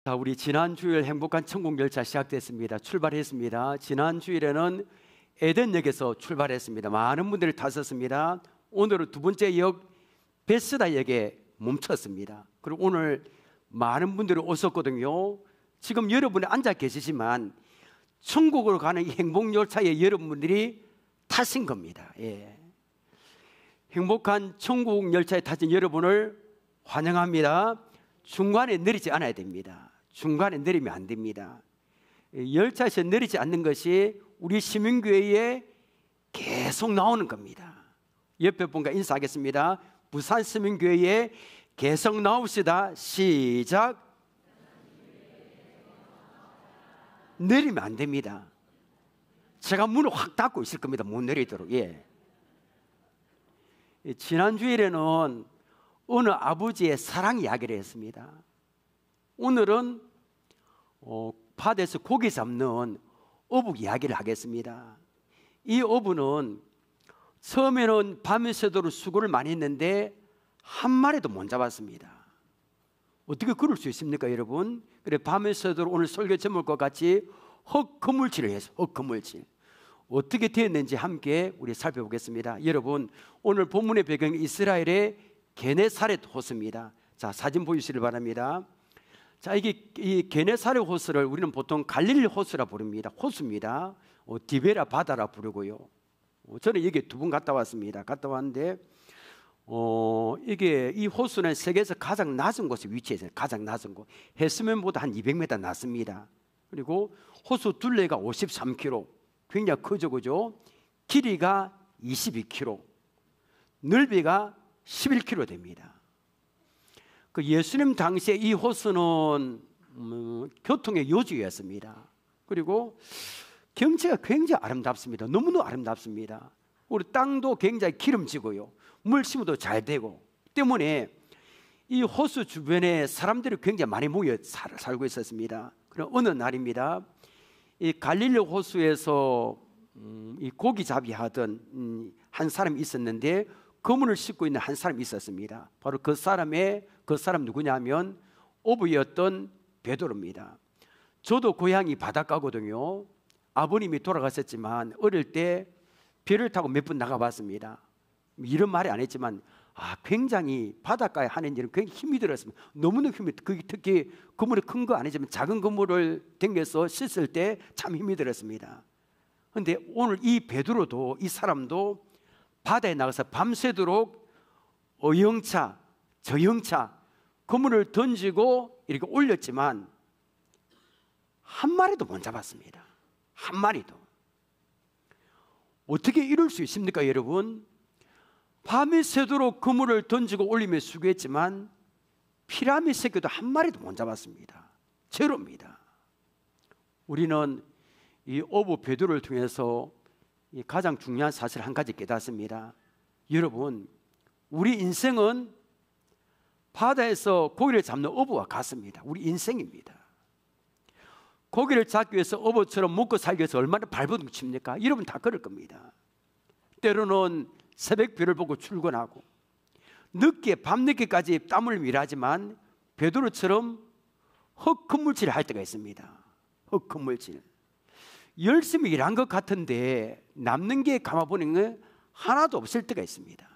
자, 우리 지난 주일 행복한 천국 열차 시작됐습니다. 출발했습니다. 지난 주일에는 에덴역에서 출발했습니다. 많은 분들이 타셨습니다. 오늘은 두 번째 역 베스다역에 멈췄습니다. 그리고 오늘 많은 분들이 오셨거든요. 지금 여러분이 앉아 계시지만 천국으로 가는 이 행복열차에 여러분들이 타신 겁니다. 예. 행복한 천국 열차에 타신 여러분을 환영합니다. 중간에 내리지 않아야 됩니다. 중간에 내리면 안 됩니다. 열차에서 내리지 않는 것이 우리 시민교회에 계속 나오는 겁니다. 옆에 분과 인사하겠습니다. 부산 시민교회에 계속 나옵시다. 시작. 내리면 안 됩니다. 제가 문을 확 닫고 있을 겁니다. 못 내리도록. 예. 지난 주일에는 어느 아버지의 사랑 이야기를 했습니다. 오늘은 밭에서 고기 잡는 어북 이야기를 하겠습니다. 이 어부는 처음에는 밤새도록 수고를 많이 했는데 한 마리도 못 잡았습니다. 어떻게 그럴 수 있습니까, 여러분? 그래, 밤새도록 오늘 설교 제목과 같이 헛그물질을 해서 헛그물질 어떻게 되었는지 함께 우리 살펴보겠습니다. 여러분, 오늘 본문의 배경이 이스라엘의 게네사렛 호수입니다. 자, 사진 보여주시길 바랍니다. 자, 이게 이 게네사렛 호수를 우리는 보통 갈릴리 호수라 부릅니다. 호수입니다. 디베라 바다라 부르고요. 저는 여기 두 번 갔다 왔습니다. 갔다 왔는데 이게 이 호수는 세계에서 가장 낮은 곳에 위치해 있어요. 가장 낮은 곳. 해수면보다 한 200m 낮습니다. 그리고 호수 둘레가 53km. 굉장히 크죠, 그죠? 길이가 22km, 넓이가 11km 됩니다. 그 예수님 당시에 이 호수는 교통의 요지였습니다. 그리고 경치가 굉장히 아름답습니다. 너무너무 아름답습니다. 우리 땅도 굉장히 기름지고요. 물심도 잘 되고 때문에 이 호수 주변에 사람들이 굉장히 많이 모여 살고 있었습니다. 그럼 어느 날입니다. 이 갈릴리 호수에서 이 고기잡이 하던 한 사람이 있었는데 그물을 싣고 있는 한 사람이 있었습니다. 바로 그 사람 누구냐면 어부였던 베드로입니다. 저도 고향이 바닷가거든요. 아버님이 돌아가셨지만 어릴 때 배를 타고 몇 번 나가봤습니다. 이런 말이 안 했지만 굉장히 바닷가에 하는 일은 굉장히 힘이 들었습니다. 너무너무 힘이 들었습니다. 특히 그물이 큰 거 아니지만 작은 그물을 당겨서 씻을 때 참 힘이 들었습니다. 그런데 오늘 이 베드로도 이 사람도 바다에 나가서 밤새도록 어영차 저영차 그물을 던지고 이렇게 올렸지만 한 마리도 못 잡았습니다. 한 마리도. 어떻게 이럴 수 있습니까, 여러분? 밤이 새도록 그물을 던지고 올리며 수고했지만 피라미 새끼도 한 마리도 못 잡았습니다. 제로입니다. 우리는 이 어부 베드로를 통해서 가장 중요한 사실 한 가지 깨닫습니다. 여러분, 우리 인생은 바다에서 고기를 잡는 어부와 같습니다. 우리 인생입니다. 고기를 잡기 위해서 어부처럼 먹고 살기 위해서 얼마나 발버둥 칩니까? 여러분 다 그럴 겁니다. 때로는 새벽별을 보고 출근하고 늦게 밤늦게까지 땀을 일하지만 베드로처럼 헛그물질을 할 때가 있습니다. 헛그물질. 열심히 일한 것 같은데 남는 게 감아보는 하나도 없을 때가 있습니다.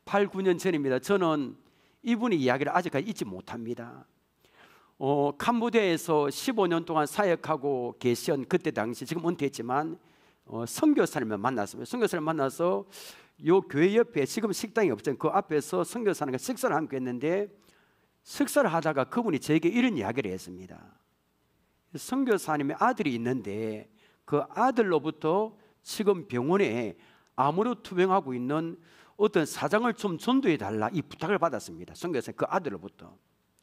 8, 9년 전입니다. 저는 이분의 이야기를 아직까지 잊지 못합니다. 캄보디아에서 15년 동안 사역하고 계신 그때 당시 지금 은퇴했지만 선교사님을 만났습니다. 선교사님을 만나서 요 교회 옆에 지금 식당이 없잖아요. 그 앞에서 선교사님과 식사를 함께 했는데 식사를 하다가 그분이 저에게 이런 이야기를 했습니다. 선교사님의 아들이 있는데 그 아들로부터 지금 병원에 암으로 투병하고 있는 어떤 사장을 좀 전도해 달라 이 부탁을 받았습니다. 선교사님 그 아들로부터.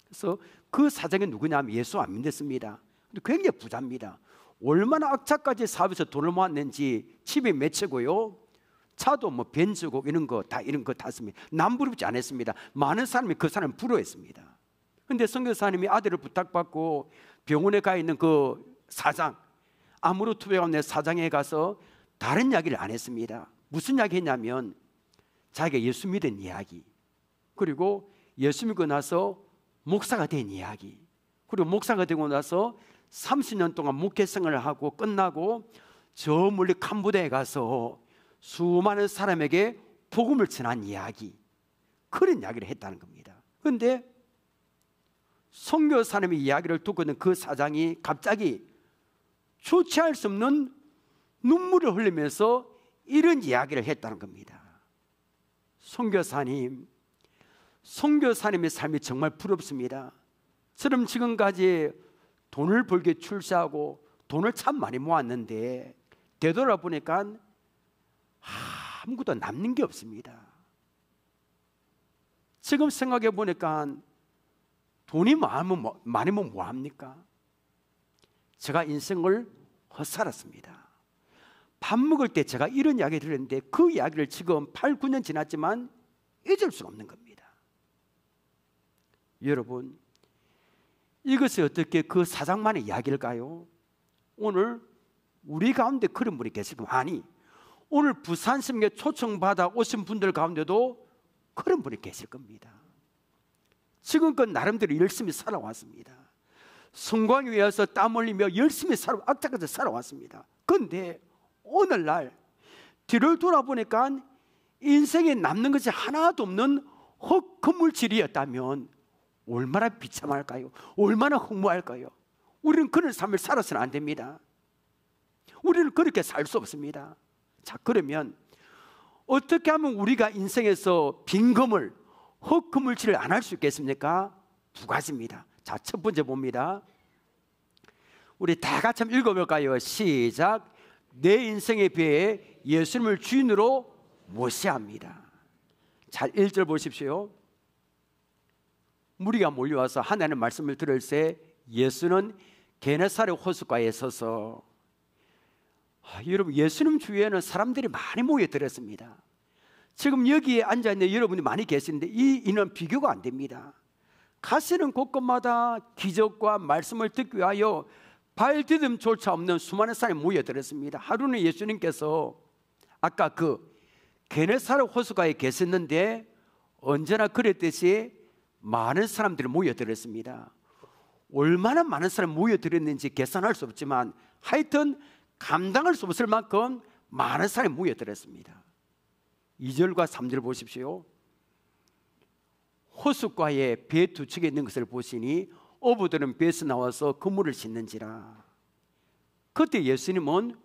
그래서 그 사장이 누구냐면 예수 안 믿었습니다. 근데 굉장히 부자입니다. 얼마나 악착까지 사업에서 돈을 모았는지 집에 몇 채고요. 차도 뭐 벤츠고 이런 거 탔습니다. 남 부럽지 않았습니다. 많은 사람이 그 사람을 부러워했습니다. 그런데 선교사님이 아들을 부탁받고 병원에 가 있는 그 사장, 암으로 투병한 사장에 가서 다른 이야기를 안 했습니다. 무슨 이야기 했냐면 자기가 예수 믿은 이야기, 그리고 예수 믿고 나서 목사가 된 이야기, 그리고 목사가 되고 나서 30년 동안 목회생활을 하고 끝나고 저 멀리 캄보디아에 가서 수많은 사람에게 복음을 전한 이야기, 그런 이야기를 했다는 겁니다. 그런데 선교사님의 이야기를 듣고 있는 그 사장이 갑자기 주체할 수 없는 눈물을 흘리면서 이런 이야기를 했다는 겁니다. 선교사님의 삶이 정말 부럽습니다. 저는 지금까지 돈을 벌게 출세하고 돈을 참 많이 모았는데 되돌아보니까 아무것도 남는 게 없습니다. 지금 생각해 보니까 돈이 많으면 뭐합니까? 제가 인생을 헛살았습니다. 밥 먹을 때 제가 이런 이야기 들었는데 그 이야기를 지금 8, 9년 지났지만 잊을 수 없는 겁니다. 여러분, 이것이 어떻게 그 사장만의 이야기일까요? 오늘 우리 가운데 그런 분이 계실 겁니다. 아니, 오늘 부산심에 초청받아 오신 분들 가운데도 그런 분이 계실 겁니다. 지금껏 나름대로 열심히 살아왔습니다. 성광 위에서 땀 흘리며 열심히 악착같이 살아왔습니다. 그런데 오늘날 뒤를 돌아보니까 인생에 남는 것이 하나도 없는 헛건물질이었다면 얼마나 비참할까요? 얼마나 허무할까요? 우리는 그런 삶을 살아서는 안 됩니다. 우리는 그렇게 살 수 없습니다. 자, 그러면 어떻게 하면 우리가 인생에서 빈금을, 헛건물질을 안 할 수 있겠습니까? 두 가지입니다. 자, 첫 번째 봅니다. 우리 다 같이 한번 읽어볼까요? 시작. 내 인생에 비해 예수님을 주인으로 모셔야 합니다. 자, 1절 보십시오. 무리가 몰려와서 하나님의 말씀을 들을새 예수는 게네사렛 호숫가에 서서, 여러분, 예수님 주위에는 사람들이 많이 모여들었습니다. 지금 여기에 앉아있는 여러분이 많이 계시는데 이 인원 비교가 안 됩니다. 가시는 곳곳마다 기적과 말씀을 듣기 위하여 발디딤조차 없는 수많은 사람이 모여들었습니다. 하루는 예수님께서 아까 그 게네사렛 호숫가에 계셨는데 언제나 그랬듯이 많은 사람들이 모여들었습니다. 얼마나 많은 사람이 모여들었는지 계산할 수 없지만 하여튼 감당할 수 없을 만큼 많은 사람이 모여들었습니다. 2절과 3절 보십시오. 호숫가에 배 두 척에 있는 것을 보시니 어부들은 배에서 나와서 그물을 싣는지라. 그때 예수님은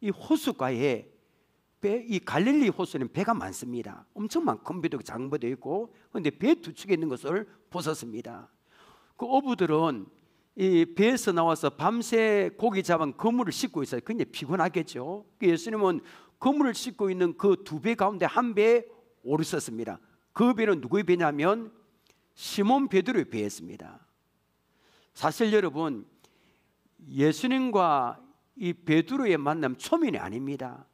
이 호숫가에 이 갈릴리 호수는 배가 많습니다. 엄청 큰 배도 작은 배도 있고, 그런데 배 두 척에 있는 것을 보셨습니다. 그 어부들은 이 배에서 나와서 밤새 고기 잡은 그물을 싣고 있어요. 굉장히 피곤하겠죠. 예수님은 그물을 싣고 있는 그 두 배 가운데 한 배에 오르셨습니다. 그 배는 누구의 배냐면 시몬 베드로의 배였습니다. 사실 여러분, 예수님과 이 베드로의 만남 초면이 아닙니다.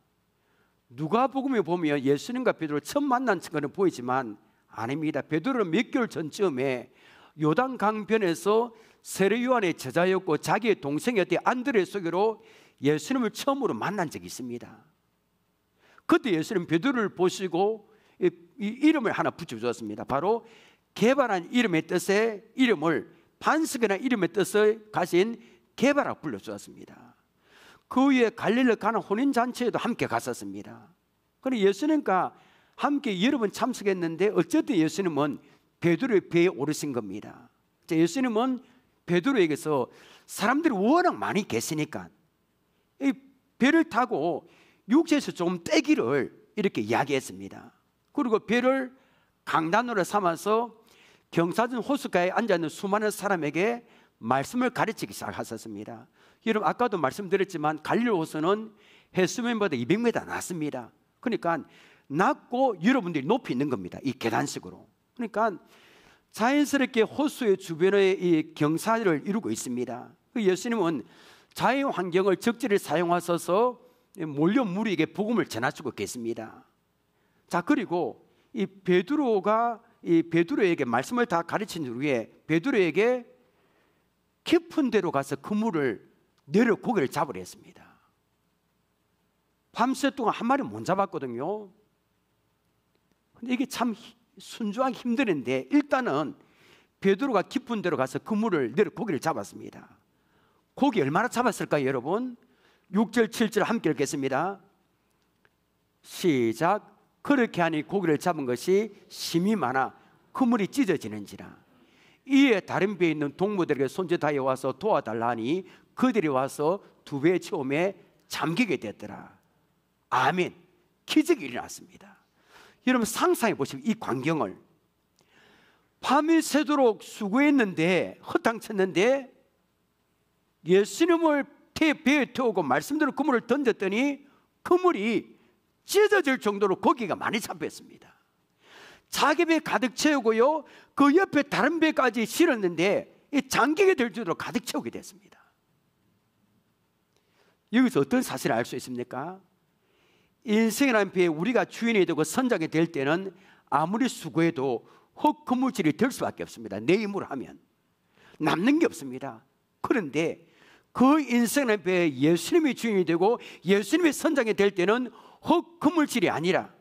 누가복음에 보면 예수님과 베드로 처음 만난 것은 보이지만 아닙니다. 베드로는 몇 개월 전쯤에 요단 강변에서 세례 요한의 제자였고 자기의 동생이었던 안드레 소개로 예수님을 처음으로 만난 적이 있습니다. 그때 예수님 베드로를 보시고 이 이름을 하나 붙여주었습니다. 바로 개발한 이름의 뜻에 이름을 반석이라는 이름의 뜻을 가진 개발하고 불러주었습니다. 그 후에 갈릴리 가나 혼인잔치에도 함께 갔었습니다. 그런데 예수님과 함께 여러 번 참석했는데 어쨌든 예수님은 베드로의 배에 오르신 겁니다. 예수님은 베드로에게서 사람들이 워낙 많이 계시니까 이 배를 타고 육지에서 좀 떼기를 이렇게 이야기했습니다. 그리고 배를 강단으로 삼아서 경사진 호숫가에 앉아있는 수많은 사람에게 말씀을 가르치기 시작하셨습니다. 여러분, 아까도 말씀드렸지만 갈릴리 호수는 해수면보다 200m 낮습니다. 그러니까 낮고 여러분들이 높이 있는 겁니다. 이 계단식으로. 그러니까 자연스럽게 호수의 주변에 이 경사를 이루고 있습니다. 예수님은 자연 환경을 적절히 사용하셔서 몰려 무리에게 복음을 전하시고 계십니다. 자, 그리고 이 베드로에게 말씀을 다 가르친 후에 베드로에게 깊은 데로 가서 그물을 내려 고기를 잡으려 했습니다. 밤새 동안 한 마리 못 잡았거든요. 근데 이게 참 순조하기 힘드는데 일단은 베드로가 깊은 데로 가서 그물을 내려 고기를 잡았습니다. 고기 얼마나 잡았을까요, 여러분? 6절 7절 함께 읽겠습니다. 시작. 그렇게 하니 고기를 잡은 것이 심이 많아 그물이 찢어지는지라. 이에 다른 배에 있는 동무들에게 손짓하여 와서 도와달라 하니 그들이 와서 두 배의 체험에 잠기게 됐더라. 아멘. 기적이 일어났습니다. 여러분 상상해 보시면 이 광경을, 밤이 새도록 수고했는데, 허탕쳤는데 예수님을 배에 태우고 말씀대로 그물을 던졌더니 그물이 찢어질 정도로 고기가 많이 잡혔습니다. 자기 배 가득 채우고요, 그 옆에 다른 배까지 실었는데 잠기게 될 정도로 가득 채우게 됐습니다. 여기서 어떤 사실을 알 수 있습니까? 인생이라는 배에 우리가 주인이 되고 선장이 될 때는 아무리 수고해도 헛그물질이 될 수밖에 없습니다. 내 힘으로 하면 남는 게 없습니다. 그런데 그 인생이라는 배에 예수님이 주인이 되고 예수님이 선장이 될 때는 헛그물질이 아니라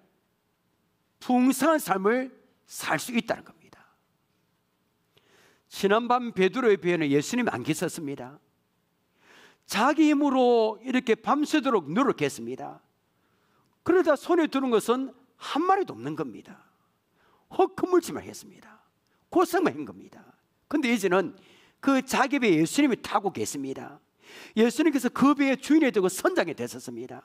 풍성한 삶을 살 수 있다는 겁니다. 지난밤 베드로의 배에는 예수님이 안 계셨습니다. 자기 힘으로 이렇게 밤새도록 노력했습니다. 그러다 손에 드는 것은 한 마리도 없는 겁니다. 헛그물질만 했습니다. 고생만 한 겁니다. 그런데 이제는 그 자기 배에 예수님이 타고 계십니다. 예수님께서 그 배의 주인이 되고 선장이 되셨습니다.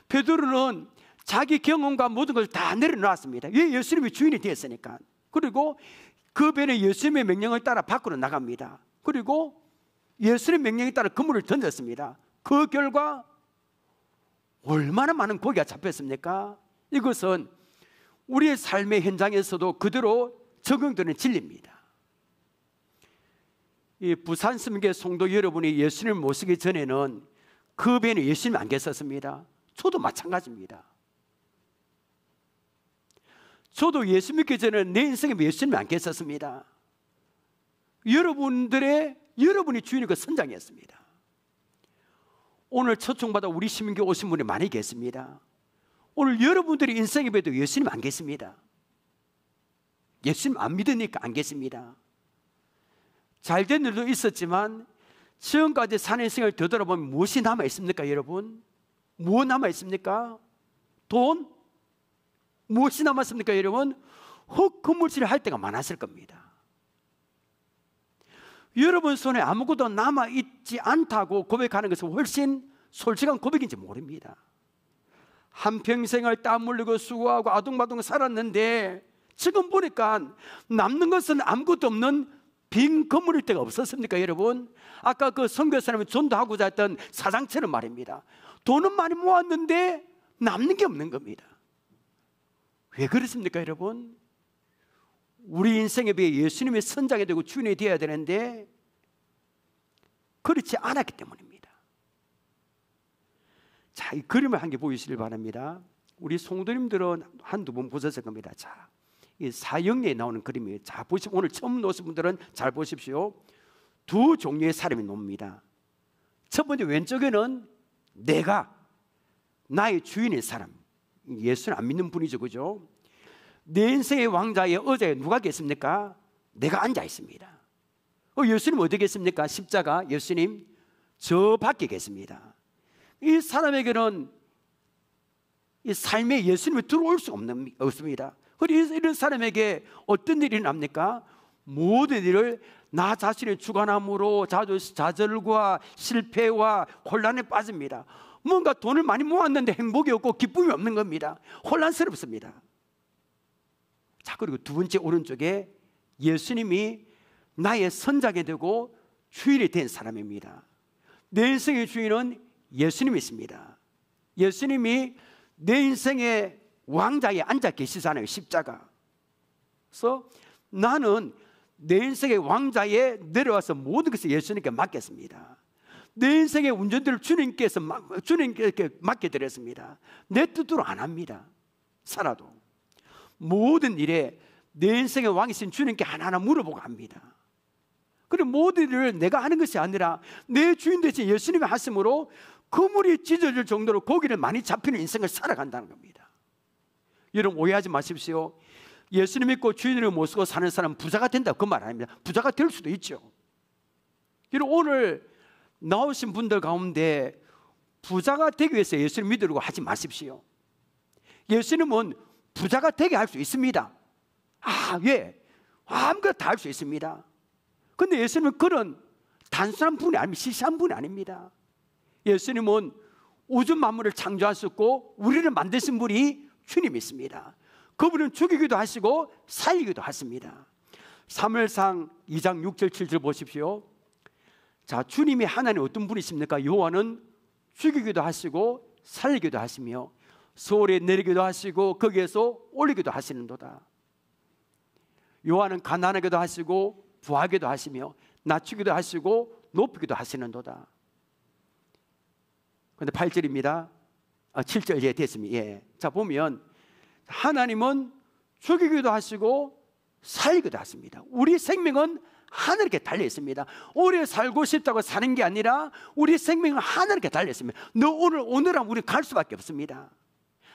베드로는 자기 경험과 모든 것을 다 내려놓았습니다. 왜? 예수님이 주인이 되었으니까. 그리고 그 배는 예수님의 명령을 따라 밖으로 나갑니다. 그리고 예수님의 명령에 따라 그물을 던졌습니다. 그 결과 얼마나 많은 고기가 잡혔습니까? 이것은 우리의 삶의 현장에서도 그대로 적용되는 진리입니다. 이 부산 스님계 성도 여러분이 예수님을 모시기 전에는 그 배에는 예수님이 안 계셨습니다. 저도 마찬가지입니다. 저도 예수 믿기 전에는 내 인생에 예수님이 안 계셨습니다. 여러분이 주인이고 선장이었습니다. 오늘 초청받아 우리 시민교회 오신 분이 많이 계십니다. 오늘 여러분들이 인생에 배도 예수님 안 계십니다. 예수님 안 믿으니까 안 계십니다. 잘된 일도 있었지만 지금까지 사는 인생을 되돌아보면 무엇이 남아있습니까, 여러분? 무엇 남아있습니까? 돈? 무엇이 남았습니까, 여러분? 헛그물질을 할 때가 많았을 겁니다. 여러분 손에 아무것도 남아있지 않다고 고백하는 것은 훨씬 솔직한 고백인지 모릅니다. 한평생을 땀 흘리고 수고하고 아둥바둥 살았는데 지금 보니까 남는 것은 아무것도 없는 빈 건물일 때가 없었습니까, 여러분? 아까 그 선교사님이 전도하고자 했던 사장처럼 말입니다. 돈은 많이 모았는데 남는 게 없는 겁니다. 왜 그렇습니까, 여러분? 우리 인생에 비해 예수님의 선장이 되고 주인이 되어야 되는데 그렇지 않았기 때문입니다. 자, 이 그림을 한 개 보이시길 바랍니다. 우리 성도님들은 한두 번 보셨을 겁니다. 자, 이 사형리에 나오는 그림이에요. 자, 보시면 오늘 처음 오신 분들은 잘 보십시오. 두 종류의 사람이 놉니다. 첫 번째 왼쪽에는 내가 나의 주인인 사람, 예수는 안 믿는 분이죠, 그죠? 내 인생의 왕자의 의자에 누가 계십니까? 내가 앉아 있습니다. 예수님 어디 계십니까? 십자가 예수님 저 밖에 계십니다. 이 사람에게는 이 삶에 예수님이 들어올 수 없습니다. 그래서 이런 사람에게 어떤 일이 납니까? 모든 일을 나 자신의 주관함으로 좌절과 실패와 혼란에 빠집니다. 뭔가 돈을 많이 모았는데 행복이 없고 기쁨이 없는 겁니다. 혼란스럽습니다. 자, 그리고 두 번째 오른쪽에 예수님이 나의 선장이 되고 주인이 된 사람입니다. 내 인생의 주인은 예수님이십니다. 예수님이 내 인생의 왕자에 앉아 계시잖아요, 십자가. 그래서 나는 내 인생의 왕자에 내려와서 모든 것을 예수님께 맡겼습니다. 내 인생의 운전대를 주님께 맡겨드렸습니다. 내 뜻으로 안 합니다. 살아도 모든 일에 내 인생의 왕이신 주님께 하나하나 물어보고 합니다. 그리고 모든 일을 내가 하는 것이 아니라 내 주인 대신 예수님이 하심으로 그물이 찢어질 정도로 고기를 많이 잡히는 인생을 살아간다는 겁니다. 여러분 오해하지 마십시오. 예수님 믿고 주인으로 모시고 사는 사람은 부자가 된다 그 말 아닙니다. 부자가 될 수도 있죠. 그리고 오늘 나오신 분들 가운데 부자가 되기 위해서 예수님 믿으려고 하지 마십시오. 예수님은 부자가 되게 할 수 있습니다. 왜? 아무것도 다 할 수 있습니다. 그런데 예수님은 그런 단순한 분이 아닙니다. 시시한 분이 아닙니다. 예수님은 우주 만물을 창조하셨고 우리를 만드신 분이 주님이십니다. 그분은 죽이기도 하시고 살리기도 하십니다. 사무엘상 2장 6절 7절 보십시오. 자, 주님이 하나님 어떤 분이십니까? 여호와는 죽이기도 하시고 살리기도 하시며 소홀히 내리기도 하시고 거기에서 올리기도 하시는도다. 여호와는 가난하기도 하시고 부하기도 하시며 낮추기도 하시고 높이기도 하시는도다. 그런데 8절입니다. 7절 이제 됐습니다. 자, 보면 하나님은 죽이기도 하시고 살리기도 하십니다. 우리 생명은 하늘께 달려 있습니다. 오래 살고 싶다고 사는 게 아니라 우리 생명은 하늘께 달려 있습니다. 오늘은 우리 갈 수밖에 없습니다.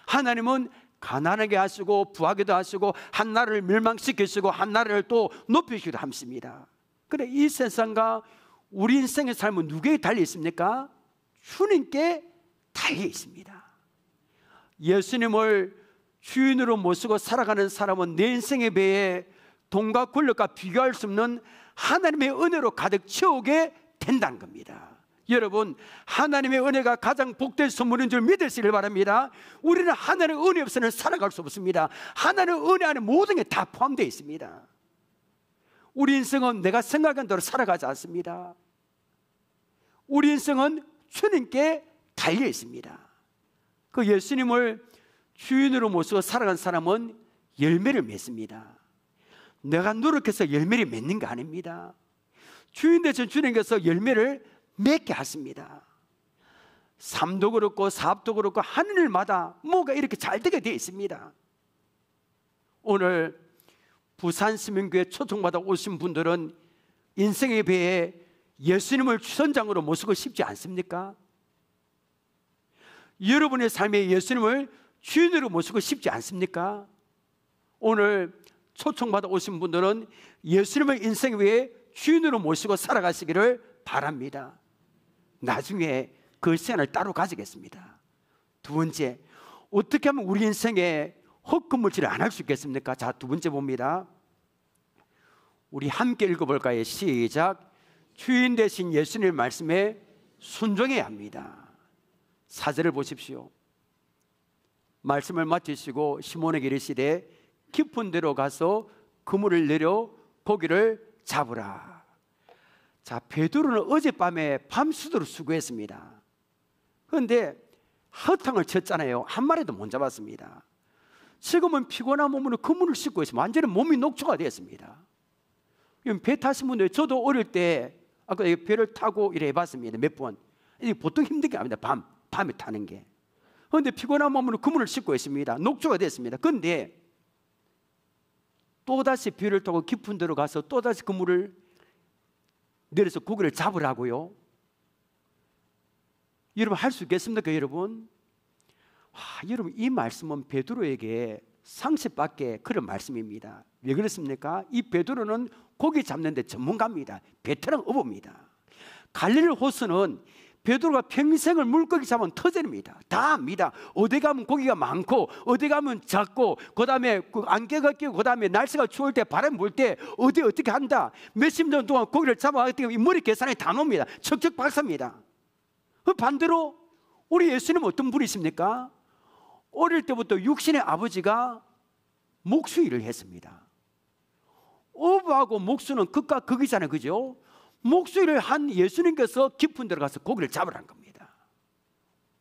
하나님은 가난하게 하시고 부하기도 하시고 한 나라를 멸망시키시고 한 나라를 또 높이시기도 하십니다. 그래, 이 세상과 우리 인생의 삶은 누구에게 달려 있습니까? 주님께 달려 있습니다. 예수님을 주인으로 모시고 살아가는 사람은 내 인생의 배에 돈과 권력과 비교할 수 없는 하나님의 은혜로 가득 채우게 된다는 겁니다. 여러분, 하나님의 은혜가 가장 복된 선물인 줄 믿으시길 바랍니다. 우리는 하나님의 은혜 없이는 살아갈 수 없습니다. 하나님의 은혜 안에 모든 게 다 포함되어 있습니다. 우리 인생은 내가 생각한 대로 살아가지 않습니다. 우리 인생은 주님께 달려 있습니다. 그 예수님을 주인으로 모시고 살아간 사람은 열매를 맺습니다. 내가 노력해서 열매를 맺는 게 아닙니다. 주인 되신 주님께서 열매를 맺게 하십니다. 삶도 그렇고 사업도 그렇고 하늘마다 뭐가 이렇게 잘 되게 되어 있습니다. 오늘 부산시민교회 초청받아 오신 분들은 인생의 배에 예수님을 주선장으로 모시고 싶지 않습니까? 여러분의 삶에 예수님을 주인으로 모시고 싶지 않습니까? 오늘 초청받아 오신 분들은 예수님을 인생 위에 주인으로 모시고 살아가시기를 바랍니다. 나중에 그 시간을 따로 가지겠습니다. 두 번째, 어떻게 하면 우리 인생에 헛건물질을 안 할 수 있겠습니까? 자, 두 번째 봅니다. 우리 함께 읽어볼까요? 시작. 주인 되신 예수님의 말씀에 순종해야 합니다. 4절을 보십시오. 말씀을 마치시고 시몬에게 이르시되 깊은 데로 가서 그물을 내려 고기를 잡으라. 자, 베드로는 어젯밤에 밤새도록 수고했습니다. 그런데 허탕을 쳤잖아요. 한 마리도 못 잡았습니다. 지금은 피곤한 몸으로 그물을 싣고 있으면 완전히 몸이 녹초가 되었습니다. 배 타신 분들, 저도 어릴 때 아까 배를 타고 이래 해봤습니다. 몇 번. 이게 보통 힘든 게 아닙니다. 밤에 타는 게. 그런데 피곤한 몸으로 그물을 싣고 있습니다. 녹초가 됐습니다. 그런데 또다시 배를 타고 깊은 데로 가서 또다시 그물을 내려서 고기를 잡으라고요. 여러분, 할 수 있겠습니까, 여러분? 여러분, 이 말씀은 베드로에게 상식밖에 그런 말씀입니다. 왜 그렇습니까? 이 베드로는 고기 잡는 데 전문가입니다. 베테랑 어부입니다. 갈릴리 호수는 베드로가 평생을 물고기 잡은 터전입니다. 다 압니다. 어디 가면 고기가 많고 어디 가면 작고 그다음에 안개가 끼고 그다음에 날씨가 추울 때 바람 불 때 어떻게 한다. 몇십 년 동안 고기를 잡아왔기 때문에 머리 계산이 다 놉니다. 척척 박사입니다. 반대로 우리 예수님은 어떤 분이십니까? 어릴 때부터 육신의 아버지가 목수 일을 했습니다. 어부하고 목수는 극과 극이잖아요, 그죠? 목수 일을 한 예수님께서 깊은 데로 가서 고기를 잡으라는 겁니다.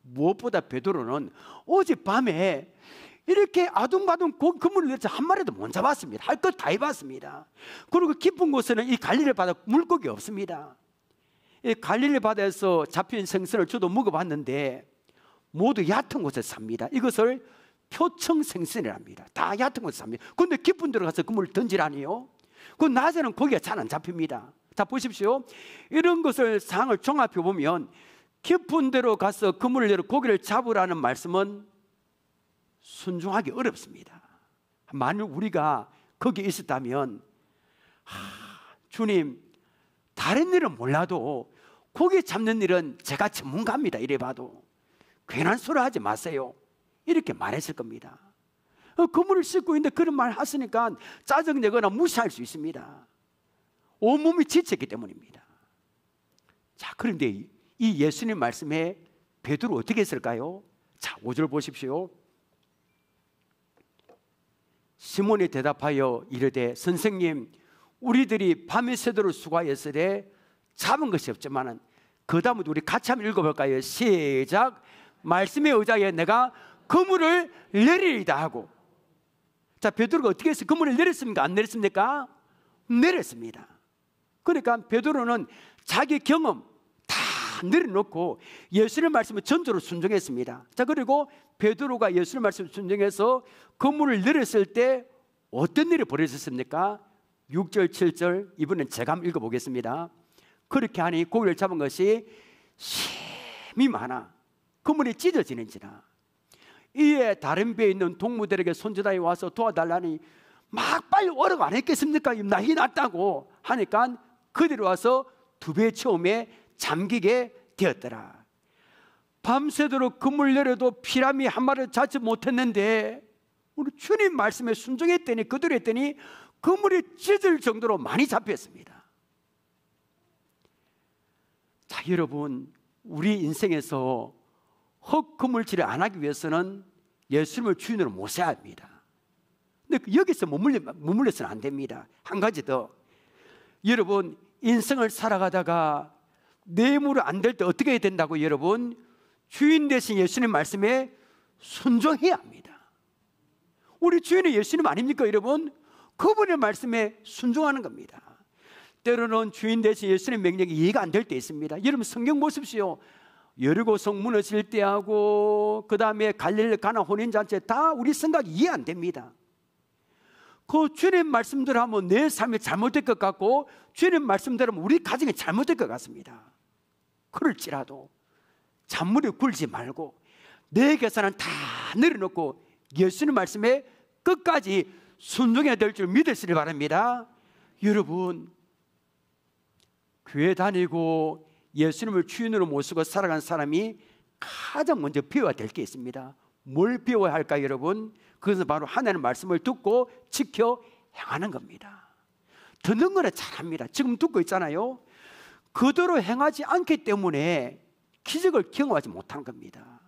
무엇보다 베드로는 어젯밤에 이렇게 아둥바둥 그물을 내서 한 마리도 못 잡았습니다. 할 것 다 해봤습니다. 그리고 깊은 곳에는 이 갈릴리 바다 물고기 없습니다. 이 갈릴리 바다에서 잡힌 생선을 저도 먹어봤는데 모두 얕은 곳에 삽니다. 이것을 표청 생선이랍니다. 다 얕은 곳에 삽니다. 그런데 깊은 데로 가서 그물을 던지라니요. 그 낮에는 고기가 잘 안 잡힙니다. 자, 보십시오. 이런 것을 상황을 종합해 보면 깊은 데로 가서 그물을 내려 고기를 잡으라는 말씀은 순종하기 어렵습니다. 만일 우리가 거기에 있었다면 주님, 다른 일은 몰라도 고기 잡는 일은 제가 전문가입니다. 이래 봐도 괜한 소리 하지 마세요. 이렇게 말했을 겁니다. 그물을 씻고 있는데 그런 말 하시니까 짜증내거나 무시할 수 있습니다. 온몸이 지쳤기 때문입니다. 자, 그런데 이 예수님 말씀에 베드로 어떻게 했을까요? 자, 5절 보십시오. 시몬이 대답하여 이르되 선생님, 우리들이 밤이 새도록 수고하였으되 잡은 것이 없지만은, 그 다음부터 우리 같이 한번 읽어볼까요? 시작. 말씀에 의지하여 내가 그물을 내리리다 하고. 자, 베드로가 어떻게 해서 그물을 내렸습니까? 안 내렸습니까? 내렸습니다. 그러니까 베드로는 자기 경험 다 내려놓고 예수님의 말씀을 전적으로 순종했습니다. 자, 그리고 베드로가 예수님의 말씀을 순종해서 그물을 내렸을 때 어떤 일이 벌어졌습니까? 6절 7절 이번엔 제가 한번 읽어보겠습니다. 그렇게 하니 고기를 잡은 것이 심이 많아 그물이 찢어지는지라. 이에 다른 배에 있는 동무들에게 손자다이 와서 도와달라니 막 빨리 오라고 안 했겠습니까? 난리 났다고 하니까 그들이 와서 두 배 처음에 잠기게 되었더라. 밤새도록 그물 내려도 피라미 한 마리를 잡지 못했는데 우리 주님 말씀에 순종했더니 그대로 했더니 그물이 찢을 정도로 많이 잡혔습니다. 자, 여러분, 우리 인생에서 헛그물질을 안 하기 위해서는 예수님을 주인으로 모셔야 합니다. 근데 여기서 머물러서는 안 됩니다. 한 가지 더, 여러분, 인생을 살아가다가 뇌물을 안 될 때 어떻게 해야 된다고? 여러분, 주인 대신 예수님 말씀에 순종해야 합니다. 우리 주인은 예수님 아닙니까? 여러분, 그분의 말씀에 순종하는 겁니다. 때로는 주인 대신 예수님 명령이 이해가 안 될 때 있습니다. 여러분, 성경 보십시오. 여리고성 무너질 때하고 그 다음에 갈릴리 가나 혼인잔치 다 우리 생각이 이해 안 됩니다. 그 주님 말씀대로 하면 내 삶이 잘못될 것 같고 주님 말씀대로 하면 우리 가정이 잘못될 것 같습니다. 그럴지라도 잔머리 굴지 말고 내 계산은 다 내려놓고 예수님 말씀에 끝까지 순종해야 될 줄 믿으시길 바랍니다. 여러분, 교회 다니고 예수님을 주인으로 모시고 살아간 사람이 가장 먼저 배워야 될 게 있습니다. 뭘 배워야 할까 여러분? 그것은 바로 하나님의 말씀을 듣고 지켜 행하는 겁니다. 듣는 거는 잘합니다. 지금 듣고 있잖아요. 그대로 행하지 않기 때문에 기적을 경험하지 못하는 겁니다.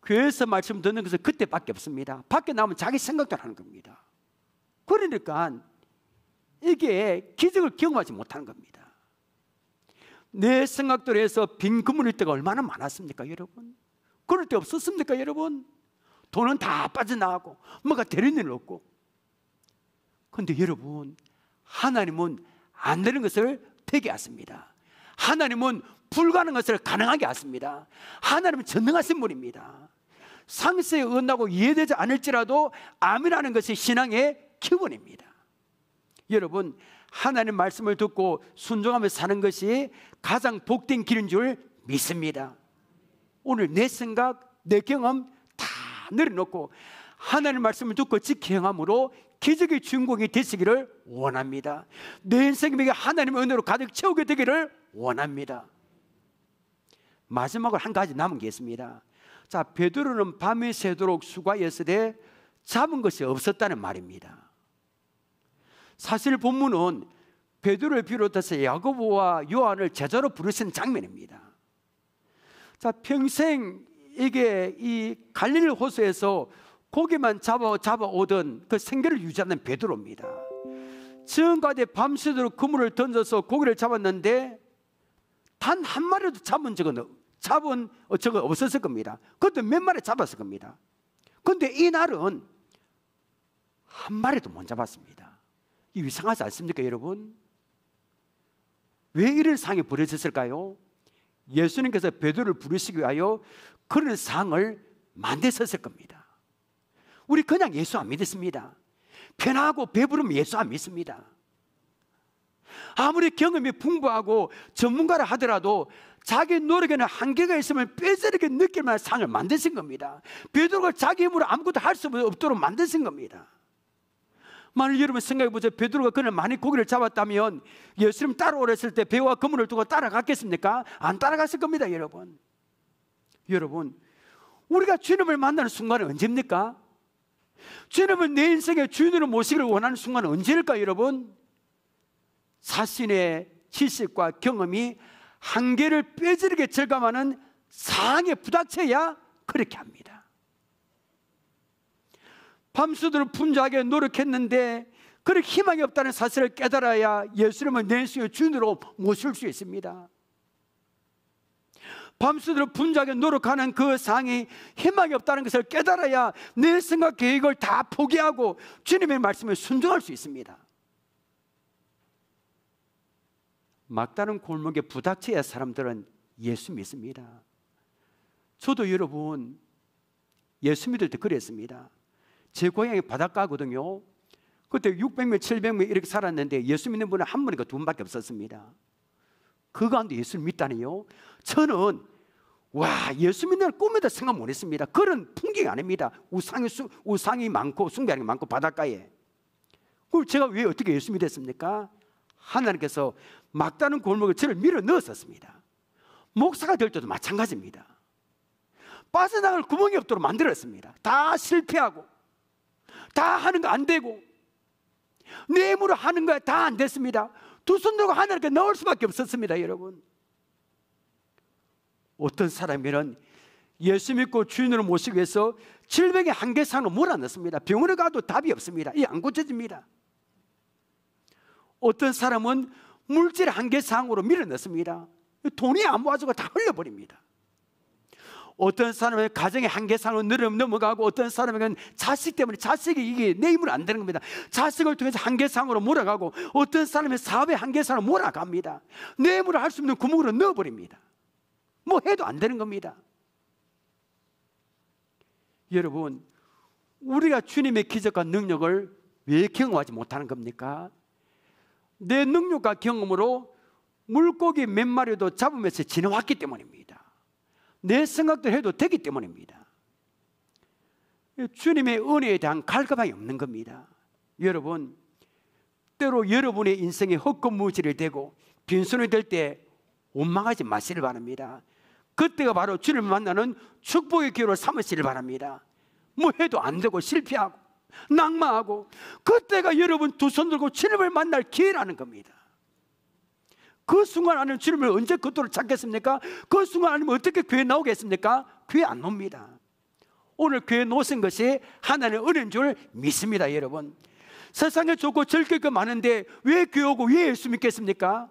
교회에서 말씀 듣는 것은 그때밖에 없습니다. 밖에 나오면 자기 생각대로 하는 겁니다. 그러니까 이게 기적을 경험하지 못하는 겁니다. 내 생각대로 해서 빈 그물일 때가 얼마나 많았습니까 여러분? 그럴 때 없었습니까 여러분? 돈은 다 빠져나가고 뭐가 되는 일 없고. 그런데 여러분, 하나님은 안 되는 것을 되게 하십니다. 하나님은 불가능한 것을 가능하게 하십니다. 하나님은 전능하신 분입니다. 상세에 언하고 이해되지 않을지라도 아멘하는 것이 신앙의 기본입니다. 여러분, 하나님 말씀을 듣고 순종하며 사는 것이 가장 복된 길인 줄 믿습니다. 오늘 내 생각, 내 경험 다 내려놓고 하나님 말씀을 듣고 지켜 행함으로 기적의 주인공이 되시기를 원합니다. 내 인생에게 하나님의 은혜로 가득 채우게 되기를 원합니다. 마지막으로 한 가지 남은 게 있습니다. 자, 베드로는 밤이 새도록 수고하였으되 잡은 것이 없었다는 말입니다. 사실 본문은 베드로를 비롯해서 야고보와 요한을 제자로 부르신 장면입니다. 자, 평생 이게 이 갈릴리 호수에서 고기만 잡아오던 그 생계를 유지하는 베드로입니다. 지금까지 밤새도록 그물을 던져서 고기를 잡았는데 단 한 마리도 잡은 적은 없었을 겁니다. 그것도 몇 마리 잡았을 겁니다. 그런데 이날은 한 마리도 못 잡았습니다. 이 이상하지 않습니까 여러분? 왜 이런 상황이 벌어졌을까요? 예수님께서 베드로를 부르시기 위하여 그런 상황을 만드셨을 겁니다. 우리 그냥 예수 안 믿습니다. 편하고 배부르면 예수 안 믿습니다. 아무리 경험이 풍부하고 전문가라 하더라도 자기 노력에는 한계가 있으면 뼈저리게 느낄 만한 상을 만드신 겁니다. 베드로가 자기 힘으로 아무것도 할 수 없도록 만드신 겁니다. 만일 여러분 생각해 보세요. 베드로가 그날 많이 고기를 잡았다면 예수님 따라오랬을 때 배와 그물을 두고 따라갔겠습니까? 안 따라갔을 겁니다. 여러분, 우리가 주님을 만나는 순간은 언제입니까? 주님을 내 인생의 주인으로 모시기를 원하는 순간은 언제일까? 여러분, 자신의 지식과 경험이 한계를 뼈저리게 절감하는 상황에 부닥쳐야 그렇게 합니다. 밤새도록 분주하게 노력했는데 그렇게 희망이 없다는 사실을 깨달아야 예수님을 내 인생의 주인으로 모실 수 있습니다. 밤새도록 분주하게 노력하는 그 상황이 희망이 없다는 것을 깨달아야 내 생각 계획을 다 포기하고 주님의 말씀에 순종할 수 있습니다. 막다른 골목에 부닥쳐야 사람들은 예수 믿습니다. 저도 여러분 예수 믿을 때 그랬습니다. 제 고향이 바닷가거든요. 그때 600명, 700명 이렇게 살았는데 예수 믿는 분은 한 분인가 두 분밖에 없었습니다. 그 가운데 예수를 믿다니요. 저는 예수 믿는 꿈에도 생각 못했습니다. 그런 풍경이 아닙니다. 우상이 많고 숭배하는 게 많고 바닷가에. 그럼 제가 왜 어떻게 예수 믿었습니까? 하나님께서 막다른 골목에 저를 밀어 넣었었습니다. 목사가 될 때도 마찬가지입니다. 빠져나갈 구멍이 없도록 만들었습니다. 다 실패하고 다 하는 거 안 되고 내 힘으로 하는 거 다 안 됐습니다. 두 손 들고 하나님께 나올 수밖에 없었습니다. 여러분, 어떤 사람이면 예수 믿고 주인으로 모시기 위해서 질병의 한계상으로 몰아넣습니다. 병원에 가도 답이 없습니다. 이게 안 고쳐집니다. 어떤 사람은 물질 한계상으로 밀어넣습니다. 돈이 안 모아지고 다 흘려버립니다. 어떤 사람은 가정의 한계상으로 넘어가고 어떤 사람은 자식 때문에 자식이 이게 내 힘으로 안 되는 겁니다. 자식을 통해서 한계상으로 몰아가고 어떤 사람은 사업의 한계상으로 몰아갑니다. 내 힘으로 할 수 없는 구멍으로 넣어버립니다. 뭐 해도 안 되는 겁니다. 여러분, 우리가 주님의 기적과 능력을 왜 경험하지 못하는 겁니까? 내 능력과 경험으로 물고기 몇 마리도 잡으면서 지나왔기 때문입니다. 내 생각대로 해도 되기 때문입니다. 주님의 은혜에 대한 갈급함이 없는 겁니다. 여러분, 때로 여러분의 인생에 헛것무지를 대고 빈손이 될 때 원망하지 마시길 바랍니다. 그때가 바로 주님을 만나는 축복의 기회로 삼으시길 바랍니다. 뭐 해도 안 되고 실패하고 낙마하고, 그때가 여러분 두 손 들고 주님을 만날 기회라는 겁니다. 그 순간 아니면 주님을 언제 그토록 찾겠습니까? 그 순간 아니면 어떻게 교회 나오겠습니까? 교회 안 옵니다. 오늘 교회 놓으신 것이 하나님의 은혜인 줄 믿습니다. 여러분, 세상에 좋고 즐길 거 많은데 왜 교회 오고 왜 예수 믿겠습니까?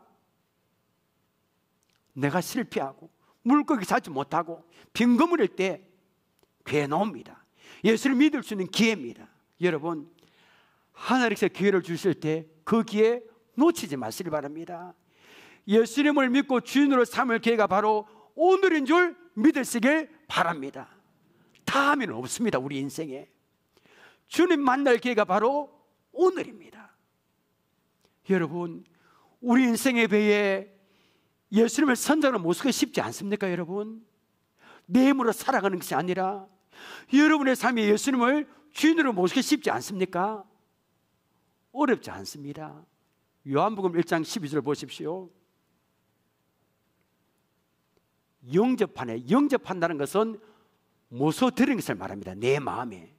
내가 실패하고 물고기 잡지 못하고 빈그물일 때 교회 나옵니다. 예수를 믿을 수 있는 기회입니다. 여러분, 하나님께서 기회를 주실 때 그 기회 놓치지 마시길 바랍니다. 예수님을 믿고 주인으로 삼을 기회가 바로 오늘인 줄 믿으시길 바랍니다. 다음에는 없습니다. 우리 인생에 주님 만날 기회가 바로 오늘입니다. 여러분, 우리 인생의 배에 예수님을 선장으로 모시기 쉽지 않습니까? 여러분, 내 힘으로 살아가는 것이 아니라 여러분의 삶에 예수님을 주인으로 모시기 쉽지 않습니까? 어렵지 않습니다. 요한복음 1장 12절 보십시오. 영접한다는 것은 모셔드리는 것을 말합니다. 내 마음에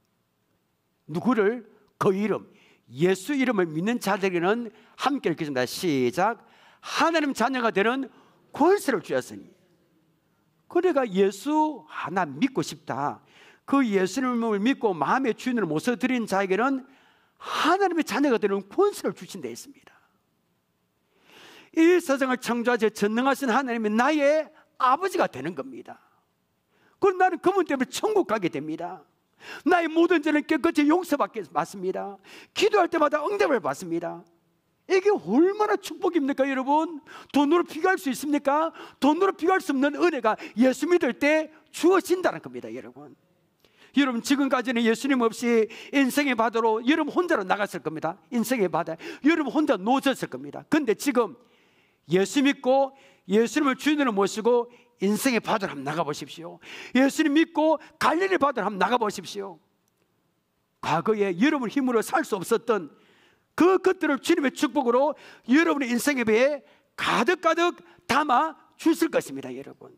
누구를? 그 이름, 예수 이름을 믿는 자들에게는 함께 읽겠습니다. 시작. 하나님 자녀가 되는 권세를 주셨으니. 그러니까 예수 하나 믿고 싶다, 그 예수님을 믿고 마음의 주인으로 모셔드린 자에게는 하나님의 자녀가 되는 권세를 주신 데 있습니다. 이 세상을 창조하셔 전능하신 하나님이 나의 아버지가 되는 겁니다. 그럼 나는 그분 때문에 천국 가게 됩니다. 나의 모든 죄는 깨끗이 용서받게 받습니다. 기도할 때마다 응답을 받습니다. 이게 얼마나 축복입니까? 여러분, 돈으로 비교할 수 있습니까? 돈으로 비교할 수 없는 은혜가 예수 믿을 때 주어진다는 겁니다. 여러분, 여러분 지금까지는 예수님 없이 인생의 바다로 여러분 혼자로 나갔을 겁니다. 인생의 바다에 여러분 혼자 놓쳤을 겁니다. 그런데 지금 예수 믿고 예수님을 주인으로 모시고 인생의 바다로 한번 나가보십시오. 예수님 믿고 갈릴리 바다로 한번 나가보십시오. 과거에 여러분 힘으로 살 수 없었던 그 것들을 주님의 축복으로 여러분의 인생의 배에 가득가득 담아 주실 것입니다. 여러분,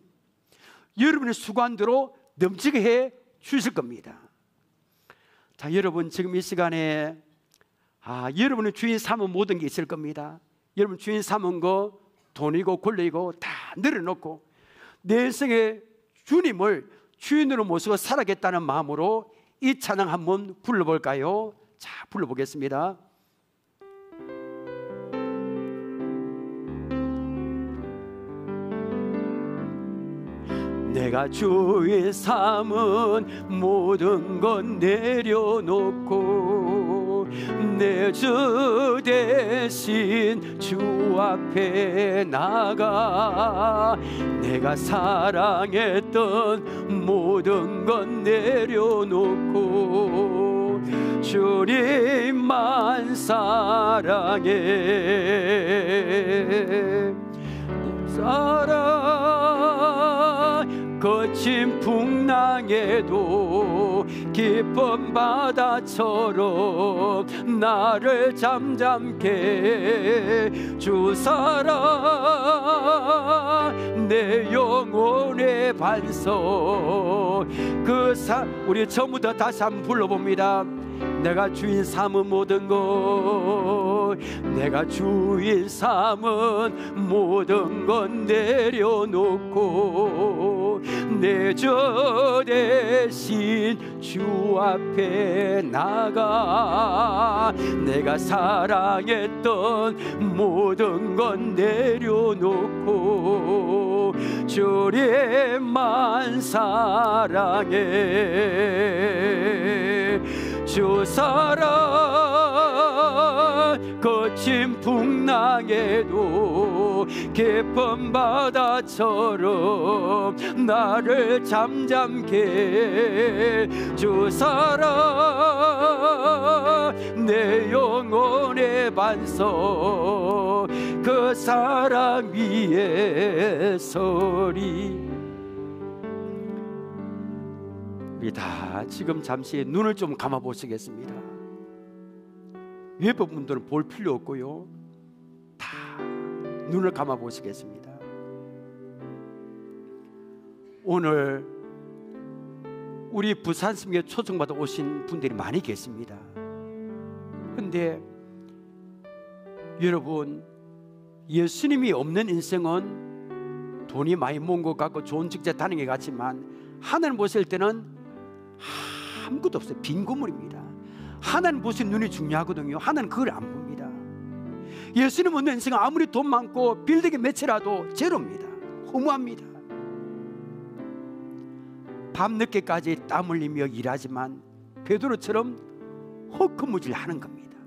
여러분의 수관대로 넘치게 해 주실 겁니다. 자, 여러분 지금 이 시간에 여러분의 주인 삼은 모든 게 있을 겁니다. 여러분 주인 삼은 거 돈이고 권리고 다 내려놓고 내 인생의 주님을 주인으로 모시고 살아겠다는 마음으로 이 찬양 한번 불러볼까요? 자, 불러보겠습니다. 내가 주의 삼은 모든 것 내려놓고 내 주 대신 주 앞에 나가 내가 사랑했던 모든 것 내려놓고 주님만 사랑해. 사랑 거친 풍랑에도 깊은 바다처럼 나를 잠잠케 주 사랑 내 영혼의 반석. 우리 처음부터 다시 한번 불러봅니다. 내가 주인 삼은 모든 것 내가 주인 삼은 모든 것 내려놓고 내 주 대신 주 앞에 나가 내가 사랑했던 모든 것 내려놓고 주님만 사랑해. 주 사랑 거친 풍랑에도 깊은 바다처럼 나를 잠잠케 주 사랑 내 영혼의 반석. 그 사랑 위에 서리. 우리 다 지금 잠시 눈을 좀 감아 보시겠습니다. 외부 분들은 볼 필요 없고요, 다 눈을 감아 보시겠습니다. 오늘 우리 부산성에 초청받아 오신 분들이 많이 계십니다. 그런데 여러분, 예수님이 없는 인생은 돈이 많이 모은 것 같고 좋은 직장 다니는 것 같지만 하나님 보실 때는 아무것도 없어요. 빈 건물입니다. 하나님 보시는 눈이 중요하거든요. 하나님 그걸 안 봅니다. 예수님 없는 인생은 아무리 돈 많고 빌딩이 몇 채라도 제로입니다. 허무합니다. 밤늦게까지 땀 흘리며 일하지만 베드로처럼 헛거무질 하는 겁니다.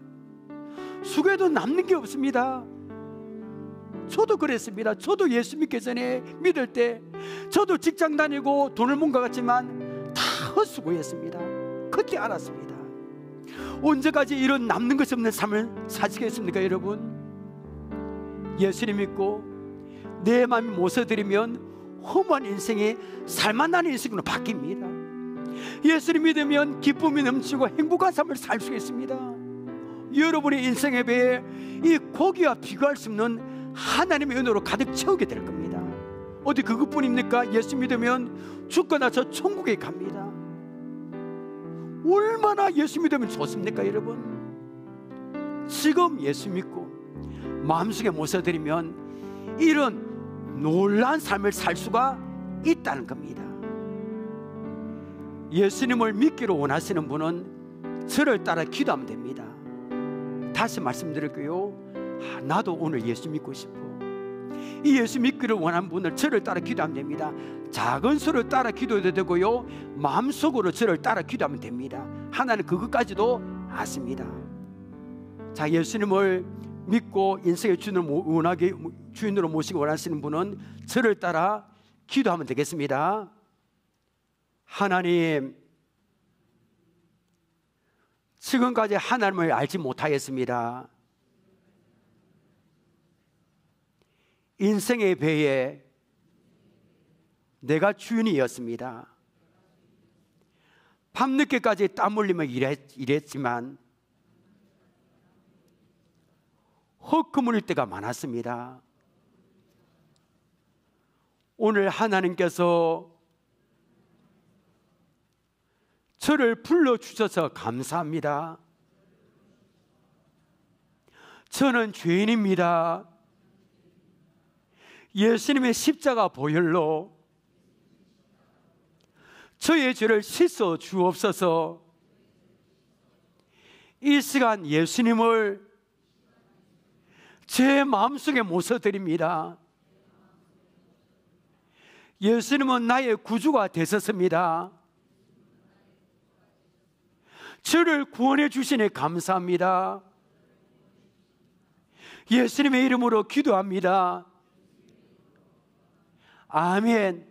수고해도 남는 게 없습니다. 저도 그랬습니다. 저도 예수 믿기 전에 믿을 때 저도 직장 다니고 돈을 모은 것 같지만 다 헛수고했습니다. 그때 알았습니다. 언제까지 이런 남는 것이 없는 삶을 사시겠습니까 여러분? 예수님 믿고 내 마음이 모셔드리면 허무한 인생이 살만나는 인생으로 바뀝니다. 예수님 믿으면 기쁨이 넘치고 행복한 삶을 살 수 있습니다. 여러분의 인생의 배에 이 고기와 비교할 수 없는 하나님의 은혜로 가득 채우게 될 겁니다. 어디 그것뿐입니까? 예수 믿으면 죽고 나서 천국에 갑니다. 얼마나 예수 믿으면 좋습니까 여러분? 지금 예수 믿고 마음속에 모셔드리면 이런 놀라운 삶을 살 수가 있다는 겁니다. 예수님을 믿기로 원하시는 분은 저를 따라 기도하면 됩니다. 다시 말씀드릴게요. 나도 오늘 예수 믿고 싶어. 이 예수 믿기를 원하는 분을 저를 따라 기도하면 됩니다. 작은 소를 따라 기도해도 되고요, 마음속으로 저를 따라 기도하면 됩니다. 하나는 그것까지도 아십니다. 자, 예수님을 믿고 인생의 주인으로 모시기 원하시는 분은 저를 따라 기도하면 되겠습니다. 하나님, 지금까지 하나님을 알지 못하였습니다. 인생의 배에 내가 주인이었습니다. 밤늦게까지 땀 흘리며 일했지만 헛금 흘릴 때가 많았습니다. 오늘 하나님께서 저를 불러주셔서 감사합니다. 저는 죄인입니다. 예수님의 십자가 보혈로 저의 죄를 씻어 주옵소서. 이 시간 예수님을 제 마음속에 모셔드립니다. 예수님은 나의 구주가 되셨습니다. 저를 구원해 주시니 감사합니다. 예수님의 이름으로 기도합니다. 아멘.